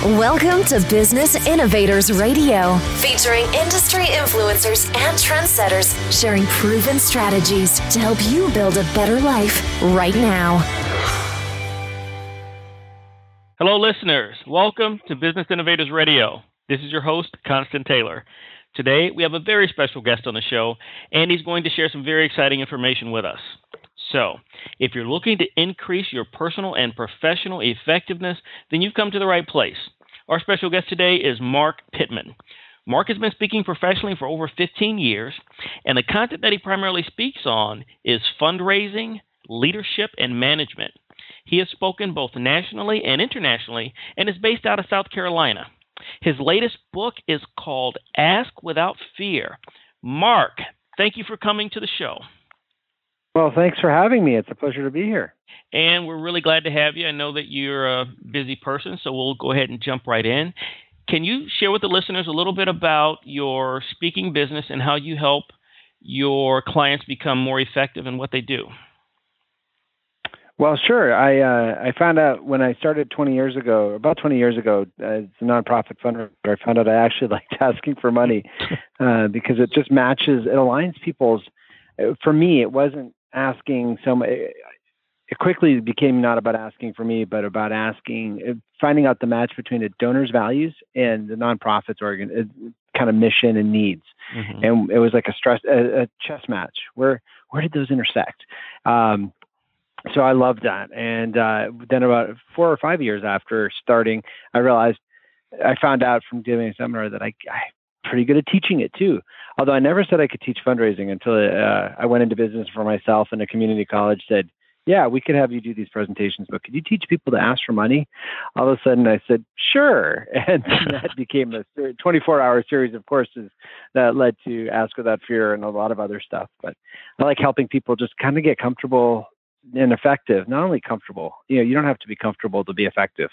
Welcome to Business Innovators Radio, featuring industry influencers and trendsetters sharing proven strategies to help you build a better life right now. Hello, listeners. Welcome to Business Innovators Radio. This is your host, Constant Taylor. Today, we have a very special guest on the show, and he's going to share some very exciting information with us. So, if you're looking to increase your personal and professional effectiveness, then you've come to the right place. Our special guest today is Marc Pitman. Marc has been speaking professionally for over 15 years, and the content that he primarily speaks on is fundraising, leadership, and management. He has spoken both nationally and internationally and is based out of South Carolina. His latest book is called Ask Without Fear. Marc, thank you for coming to the show. Well, thanks for having me. It's a pleasure to be here. And we're really glad to have you. I know that you're a busy person, so we'll go ahead and jump right in. Can you share with the listeners a little bit about your speaking business and how you help your clients become more effective in what they do? Well, sure. I found out when I started about 20 years ago, as a nonprofit fundraiser, I found out I actually liked asking for money because it just matches, it aligns people's. For me, it wasn't asking it quickly became not about asking for me, but about finding out the match between a donor's values and the nonprofit's kind of mission and needs. Mm-hmm. And it was like a chess match. Where did those intersect? So I loved that. And then about 4 or 5 years after starting, I found out from giving a seminar that I'm pretty good at teaching it too. Although I never said I could teach fundraising until I went into business for myself, and a community college said, yeah, we could have you do these presentations, but could you teach people to ask for money? All of a sudden I said, sure. And that became a 24-hour series of courses that led to Ask Without Fear and a lot of other stuff. But I like helping people just kind of get comfortable and effective. Not only comfortable, you don't have to be comfortable to be effective,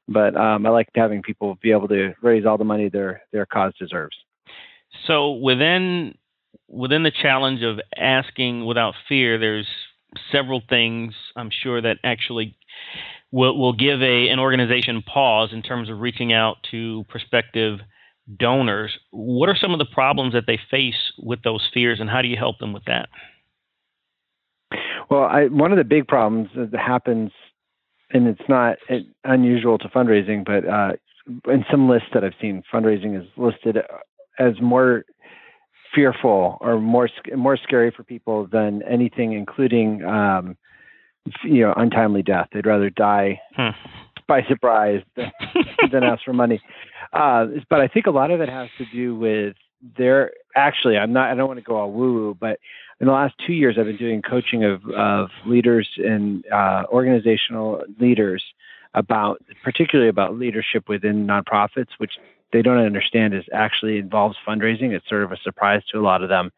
but I like having people be able to raise all the money their cause deserves. So within the challenge of asking without fear, there's several things I'm sure that actually will give an organization pause in terms of reaching out to prospective donors. What are some of the problems that they face with those fears, and how do you help them with that? Well, one of the big problems that happens, and it's not unusual to fundraising, but in some lists that I've seen, fundraising is listed as more fearful or more scary for people than anything, including untimely death. They'd rather die by surprise than ask for money. But I think a lot of it has to do with I don't want to go all woo-woo, but in the last 2 years, I've been doing coaching of leaders and organizational leaders particularly about leadership within nonprofits, which they don't understand actually involves fundraising. It's sort of a surprise to a lot of them.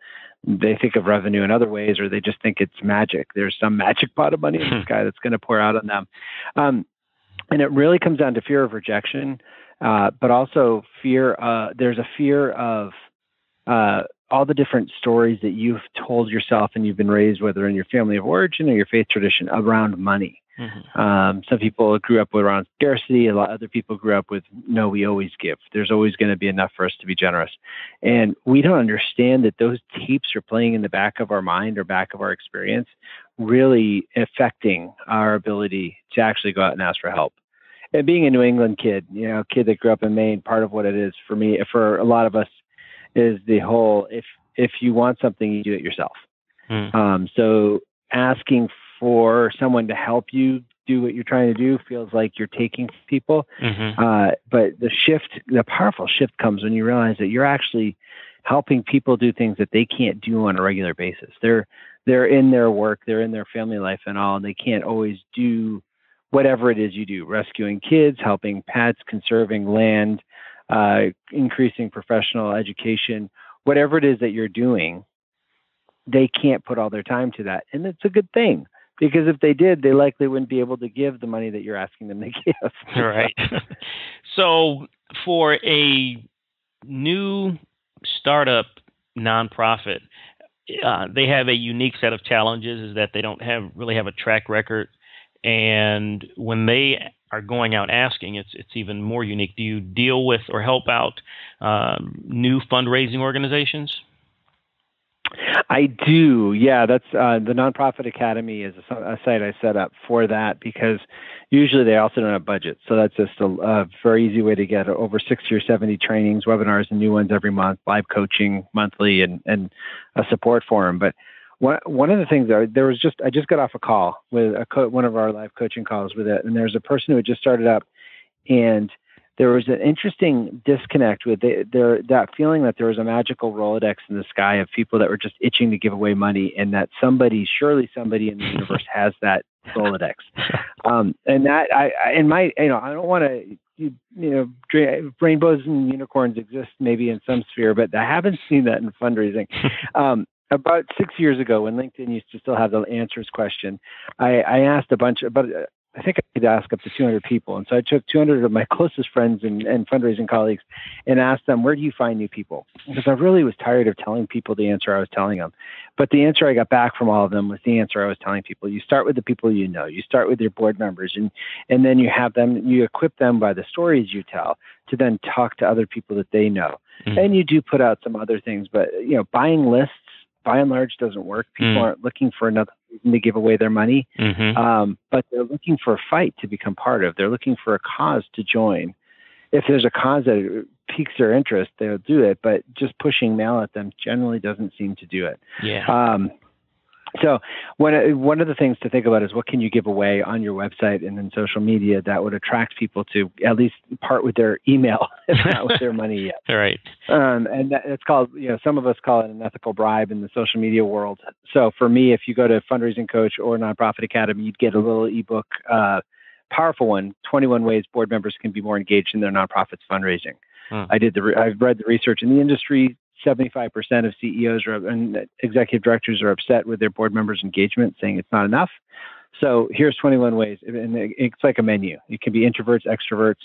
They think of revenue in other ways, or they just think it's magic. There's some magic pot of money in the sky that's going to pour out on them. And it really comes down to fear of rejection, but also there's a fear of all the different stories that you've told yourself and you've been raised, whether in your family of origin or your faith tradition, around money. Mm-hmm. Some people grew up around scarcity. A lot of other people grew up with, no, we always give. There's always going to be enough for us to be generous. And we don't understand that those tapes are playing in the back of our mind or back of our experience, really affecting our ability to actually go out and ask for help. And being a New England kid, kid that grew up in Maine, part of what it is for me, for a lot of us, is the whole, if you want something, you do it yourself. So asking for someone to help you do what you're trying to do feels like you're taking people. Mm-hmm. But the powerful shift comes when you realize that you're actually helping people do things that they can't do on a regular basis. They're in their work, they're in their family life and all, and they can't always do whatever it is you do, rescuing kids, helping pets, conserving land, increasing professional education, whatever it is that you're doing, they can't put all their time to that. And it's a good thing, because if they did, they likely wouldn't be able to give the money that you're asking them to give. Right. So for a new startup nonprofit, they have a unique set of challenges, is that they don't really have a track record. And when they are going out asking, it's even more unique. Do you deal with or help out new fundraising organizations? I do. Yeah, that's the Nonprofit Academy is a site I set up for that, because usually they also don't have budget. So that's just a very easy way to get over 60 or 70 trainings, webinars, and new ones every month, live coaching monthly, and a support forum. But one of the things I just got off a call with one of our live coaching calls with it, and there's a person who had just started up, and there was an interesting disconnect with that feeling that there was a magical Rolodex in the sky of people that were just itching to give away money, and that surely somebody in the universe has that Rolodex. And that I don't want to, rainbows and unicorns exist maybe in some sphere, but I haven't seen that in fundraising. About 6 years ago, when LinkedIn used to still have the answers question, I asked I think I could ask up to 200 people. And so I took 200 of my closest friends and fundraising colleagues and asked them, where do you find new people? Because I really was tired of telling people the answer I was telling them. But the answer I got back from all of them was the answer I was telling people. You start with the people you know. You start with your board members, and then you equip them by the stories you tell to then talk to other people that they know. Mm-hmm. And you do put out some other things, but buying lists, by and large, doesn't work. People aren't looking for another reason to give away their money, but they're looking for a fight to become part of. They're looking for a cause to join. If there's a cause that piques their interest, they'll do it, but just pushing mail at them generally doesn't seem to do it. Yeah. So one of the things to think about is, what can you give away on your website and in social media that would attract people to at least part with their email, if not with their money yet. Right. And it's called, some of us call it an ethical bribe in the social media world. So for me, if you go to Fundraising Coach or Nonprofit Academy, you'd get a little ebook, powerful one, 21 ways board members can be more engaged in their nonprofits fundraising. I've read the research in the industry. 75% of CEOs and executive directors are upset with their board members' engagement, saying it's not enough. So here's 21 ways, and it's like a menu. It can be introverts, extroverts,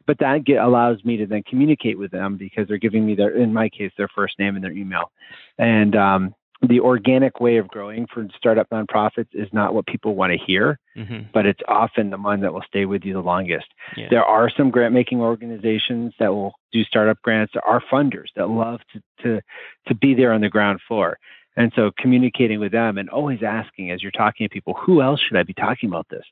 but that allows me to then communicate with them, because they're giving me in my case, their first name and their email. And the organic way of growing for startup nonprofits is not what people want to hear, but it's often the one that will stay with you the longest. Yeah. There are some grant-making organizations that will do startup grants. There are funders that love to be there on the ground floor. And so communicating with them and always asking, as you're talking to people, who else should I be talking about this?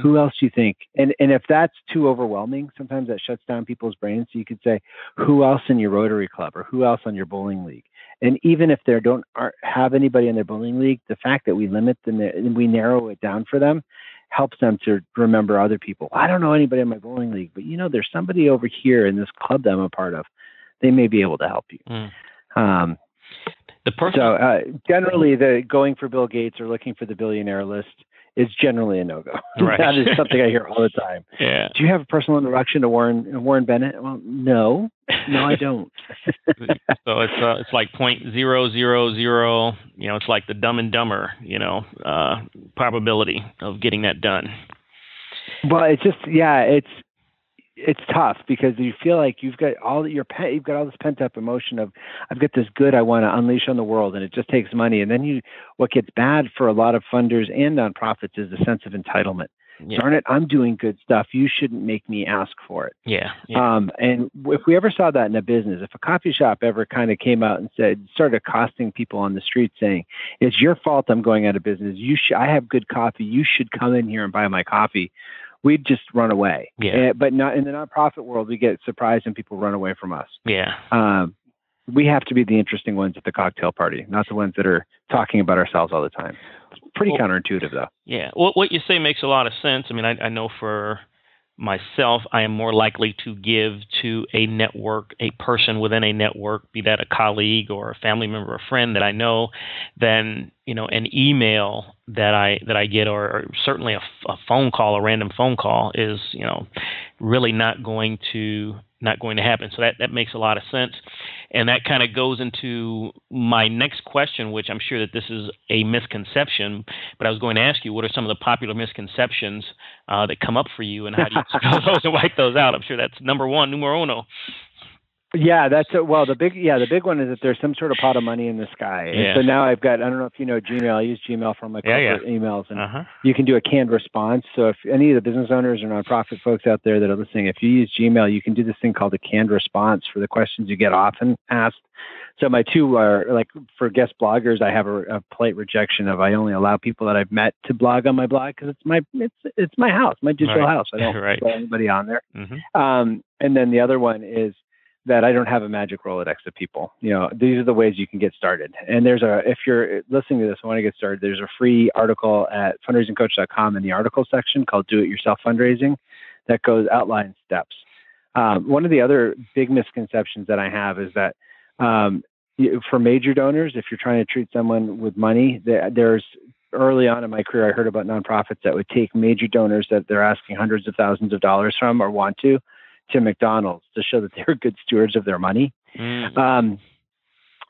Who else do you think? And if that's too overwhelming, sometimes that shuts down people's brains. So you could say, who else in your Rotary Club, or who else on your bowling league? And even if they don't have anybody in their bowling league, the fact that we limit them and we narrow it down for them helps them to remember other people. I don't know anybody in my bowling league, but there's somebody over here in this club that I'm a part of. They may be able to help you. Generally, the going for Bill Gates or looking for the billionaire list is generally a no-go. Right. That is something I hear all the time. Yeah. Do you have a personal introduction to Warren Bennett? Well, no, I don't. So it's like 0.000. It's like the Dumb and Dumber. Probability of getting that done. Well, it's just it's tough, because you feel like you've got all this pent up emotion of, I've got this good I want to unleash on the world, and it just takes money. And then what gets bad for a lot of funders and nonprofits is the sense of entitlement. Yeah. Darn it, I'm doing good stuff. You shouldn't make me ask for it. Yeah. And if we ever saw that in a business, if a coffee shop ever kind of came out and started accosting people on the street saying, it's your fault I'm going out of business. I have good coffee. You should come in here and buy my coffee. We'd just run away. Yeah. But not in the nonprofit world, we get surprised and people run away from us. Yeah. We have to be the interesting ones at the cocktail party, not the ones that are talking about ourselves all the time. Pretty counterintuitive, though. Yeah. Well, what you say makes a lot of sense. I mean, I know for myself, I am more likely to give to a network, a person within a network, be that a colleague or a family member, a friend that I know, than an email that I get, or certainly a phone call, a random phone call is really not going to happen. So that makes a lot of sense. And that kind of goes into my next question, which I'm sure that this is a misconception, but I was going to ask you, what are some of the popular misconceptions that come up for you, and how do you spell those and wipe those out? I'm sure that's numero uno. Yeah, the big one is that there's some sort of pot of money in the sky. Yeah. And so now I've got, I don't know if you know Gmail. I use Gmail for my corporate emails, and you can do a canned response. So if any of the business owners or nonprofit folks out there that are listening, if you use Gmail, you can do this thing called a canned response for the questions you get often asked. So my two are, like, for guest bloggers, I have a polite rejection of, I only allow people that I've met to blog on my blog because it's my house, my digital house. I don't let anybody on there. And then the other one is that I don't have a magic Rolodex of people. These are the ways you can get started. And if you're listening to this and want to get started, there's a free article at fundraisingcoach.com in the article section called Do It Yourself Fundraising that outlines steps. One of the other big misconceptions that I have is that for major donors, if you're trying to treat someone with money, there's early on in my career, I heard about nonprofits that would take major donors that they're asking hundreds of thousands of dollars from or want to McDonald's to show that they're good stewards of their money. And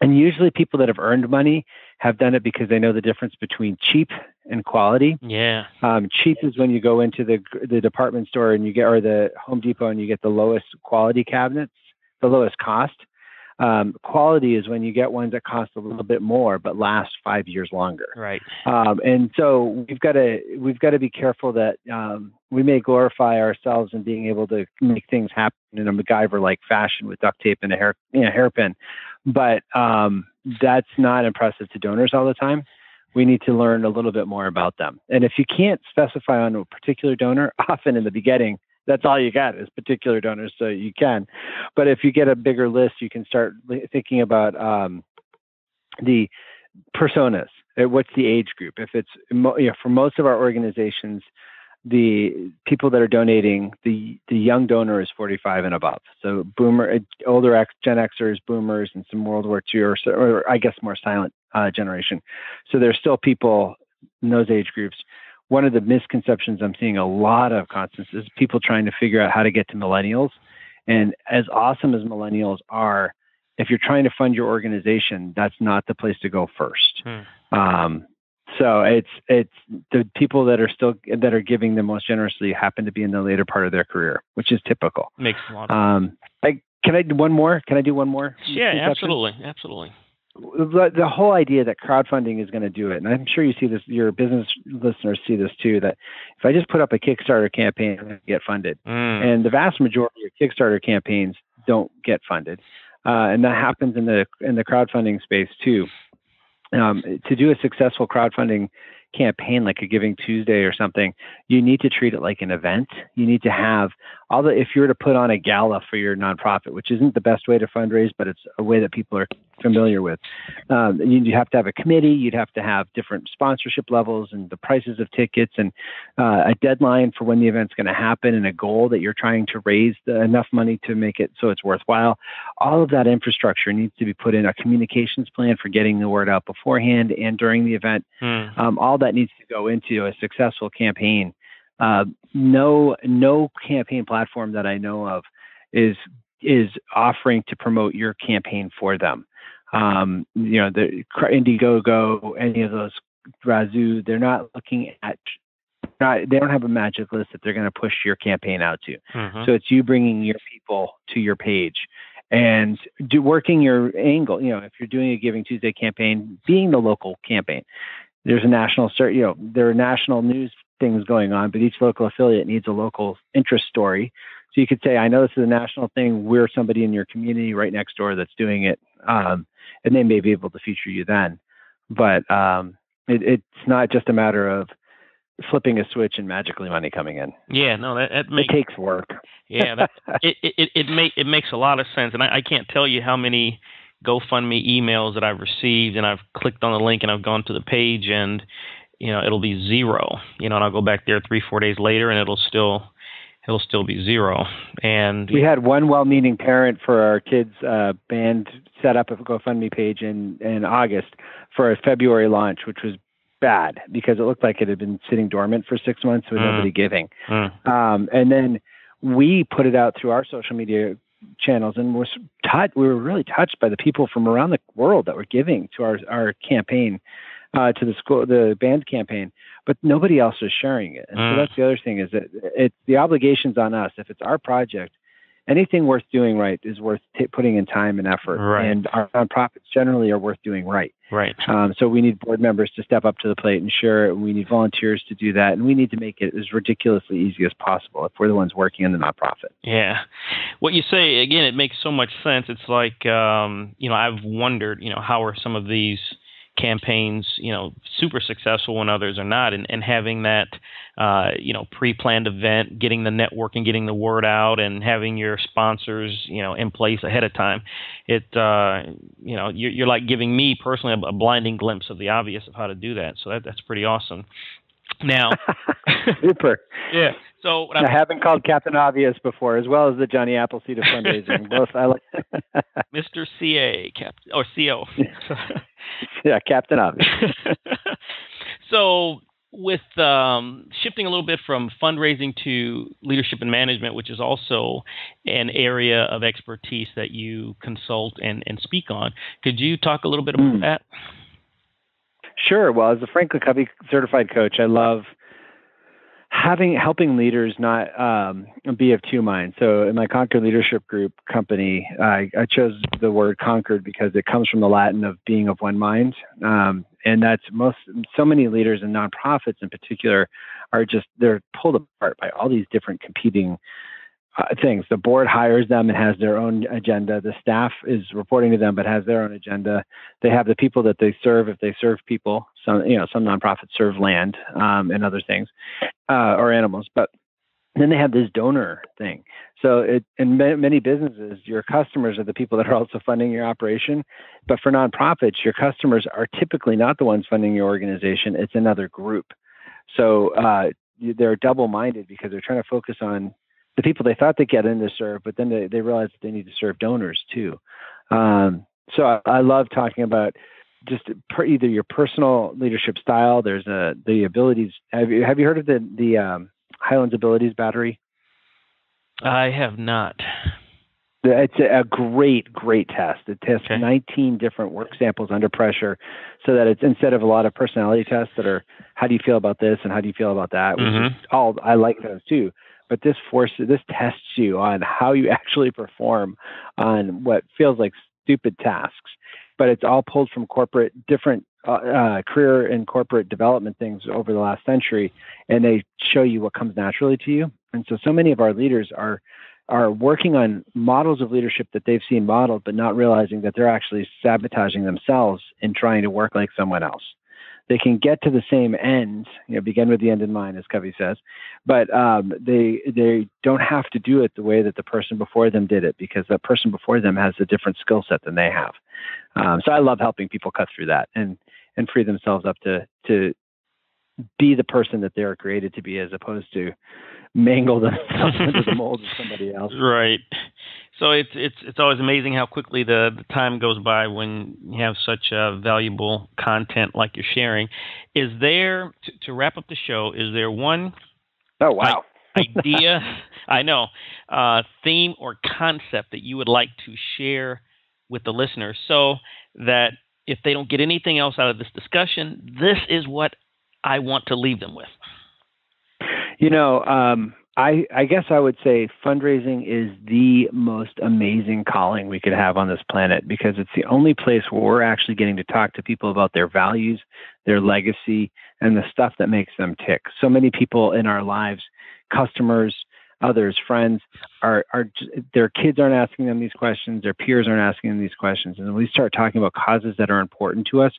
usually people that have earned money have done it because they know the difference between cheap and quality. Yeah. Cheap is when you go into the department store and or the Home Depot and you get the lowest quality cabinets, the lowest cost. Quality is when you get ones that cost a little bit more but last 5 years longer. Right. And so we've got to be careful that we may glorify ourselves in being able to make things happen in a MacGyver-like fashion with duct tape and a hairpin, but that's not impressive to donors all the time. We need to learn a little bit more about them. And if you can't specify on a particular donor, often in the beginning, that's all you got is particular donors, so you can. But if you get a bigger list, you can start thinking about the personas. What's the age group? If it's for most of our organizations, the people that are donating, the young donor is 45 and above. So older Gen Xers, boomers, and some World War II, or I guess more silent generation. So there's still people in those age groups. One of the misconceptions I'm seeing a lot of constants is people trying to figure out how to get to millennials. And as awesome as millennials are, if you're trying to fund your organization, that's not the place to go first. So it's the people that are giving the most generously happen to be in the later part of their career, which is typical. Makes a lot of sense. Can I do one more? Yeah, absolutely. The whole idea that crowdfunding is going to do it, and I'm sure you see this, your business listeners see this too, that if I just put up a Kickstarter campaign, I'm going to get funded. And the vast majority of Kickstarter campaigns don't get funded. And that happens in the crowdfunding space too. To do a successful crowdfunding campaign like a Giving Tuesday or something, you need to treat it like an event. You need to have if you were to put on a gala for your nonprofit, which isn't the best way to fundraise, but it's a way that people are familiar with. You have to have a committee. You'd have to have different sponsorship levels and the prices of tickets and a deadline for when the event's going to happen and a goal that you're trying to raise enough money to make it so it's worthwhile. All of that infrastructure needs to be put in a communications plan for getting the word out beforehand and during the event. All that needs to go into a successful campaign. No campaign platform that I know of is offering to promote your campaign for them. The Indiegogo, any of those, Razoo, they're not looking at. They don't have a magic list that they're going to push your campaign out to. So it's you bringing your people to your page and working your angle. If you're doing a Giving Tuesday campaign, being the local campaign. There's a national, there are national news things going on, but each local affiliate needs a local interest story. So you could say, I know this is a national thing. We're somebody in your community right next door that's doing it. And they may be able to feature you then. But it's not just a matter of flipping a switch and magically money coming in. Yeah, no, it takes work. Yeah, it makes a lot of sense. And I can't tell you how many GoFundMe emails that I've received, and I've clicked on the link and I've gone to the page, and it'll be zero. And I'll go back there 3-4 days later, and it'll still be zero. And we had one well-meaning parent for our kids' band set up a GoFundMe page in August for a February launch, which was bad because it looked like it had been sitting dormant for 6 months with nobody giving. And then we put it out through our social media channels, and we were really touched by the people from around the world that were giving to our campaign, to the band campaign, but nobody else was sharing it. And so that's the other thing, is that the obligation's on us. If it's our project, anything worth doing right is worth putting in time and effort. Right. And our nonprofits generally are worth doing right. Right. So we need board members to step up to the plate and share it. We need volunteers to do that. And we need to make it as ridiculously easy as possible if we're the ones working in the nonprofit. Yeah. What you say, again, it makes so much sense. It's like, I've wondered, how are some of these campaigns, super successful when others are not, and having that, pre-planned event, getting the networking, getting the word out, and having your sponsors, in place ahead of time. You're like giving me personally a blinding glimpse of the obvious of how to do that. So that's pretty awesome. Now, super. Yeah. So I haven't called Captain Obvious before, as well as the Johnny Appleseed of Fundraising. Both I like. Mr. CA, Captain or CO. Yeah, Captain Obvious. So, with shifting a little bit from fundraising to leadership and management, which is also an area of expertise that you consult and speak on, could you talk a little bit about that? Sure. Well, as a Franklin Covey certified coach, I love helping leaders not be of two minds. So in my Conquered Leadership Group company, I chose the word conquered because it comes from the Latin of being of one mind. And that's so many leaders and nonprofits in particular they're pulled apart by all these different competing things. The board hires them and has their own agenda. The staff is reporting to them but has their own agenda. They have the people that they serve if they serve people. Some nonprofits serve land and other things or animals. But then they have this donor thing. So in many businesses, your customers are the people that are also funding your operation. But for nonprofits, your customers are typically not the ones funding your organization. It's another group. So they're double-minded because they're trying to focus on the people they thought they'd get in to serve, but then they realize that they need to serve donors too. So I love talking about just either your personal leadership style. There's the abilities. Have you heard of the Highlands Abilities Battery? I have not. It's a great test. It tests 19 different work samples under pressure, so that it's instead of a lot of personality tests that are how do you feel about this and how do you feel about that, which is all I like those too. But this tests you on how you actually perform on what feels like stupid tasks. But it's all pulled from different career and corporate development things over the last century, and they show you what comes naturally to you. And so many of our leaders are working on models of leadership that they've seen modeled, but not realizing that they're actually sabotaging themselves in trying to work like someone else. They can get to the same end, begin with the end in mind, as Covey says, but they don't have to do it the way that the person before them did it, because that person before them has a different skill set than they have. So I love helping people cut through that and free themselves up to be the person that they're created to be, as opposed to mangle themselves into the mold of somebody else. Right. So it's always amazing how quickly the time goes by when you have such valuable content like you're sharing. Is there, to wrap up the show, is there one idea, I know, theme or concept that you would like to share with the listeners so that if they don't get anything else out of this discussion, this is what I want to leave them with? I guess I would say fundraising is the most amazing calling we could have on this planet, because it's the only place where we're actually getting to talk to people about their values, their legacy, and the stuff that makes them tick. So many people in our lives, customers, others, friends, their kids aren't asking them these questions, their peers aren't asking them these questions. And when we start talking about causes that are important to us,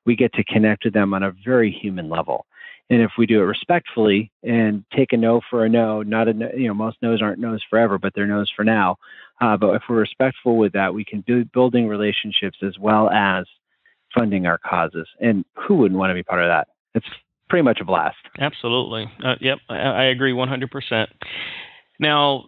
we get to connect with them on a very human level. And if we do it respectfully and take a no for a no, not a no, most no's aren't no's forever, but they're no's for now. But if we're respectful with that, we can do building relationships as well as funding our causes. And who wouldn't want to be part of that? It's pretty much a blast. Absolutely. Yep. I agree 100%. Now,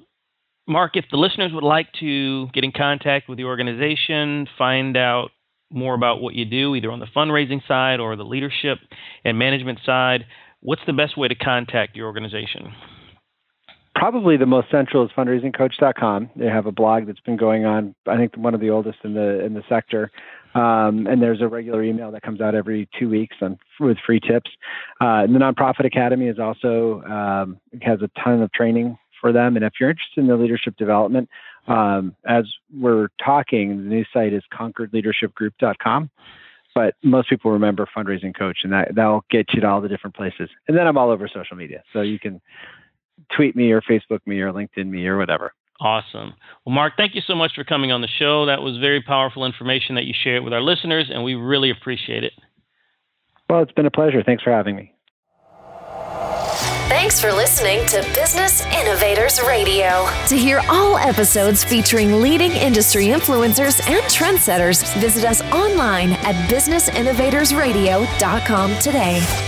Marc, if the listeners would like to get in contact with the organization, find out more about what you do, either on the fundraising side or the leadership and management side, what's the best way to contact your organization? Probably the most central is fundraisingcoach.com. They have a blog that's been going on, I think one of the oldest in the sector. And there's a regular email that comes out every 2 weeks with free tips. And the Nonprofit Academy is also has a ton of training for them. And if you're interested in the leadership development, as we're talking, the new site is concordleadershipgroup.com. But most people remember Fundraising Coach, and that'll get you to all the different places. And then I'm all over social media, so you can tweet me or Facebook me or LinkedIn me or whatever. Awesome. Well, Marc, thank you so much for coming on the show. That was very powerful information that you shared with our listeners, and we really appreciate it. Well, it's been a pleasure. Thanks for having me. Thanks for listening to Business Innovators Radio. To hear all episodes featuring leading industry influencers and trendsetters, visit us online at businessinnovatorsradio.com today.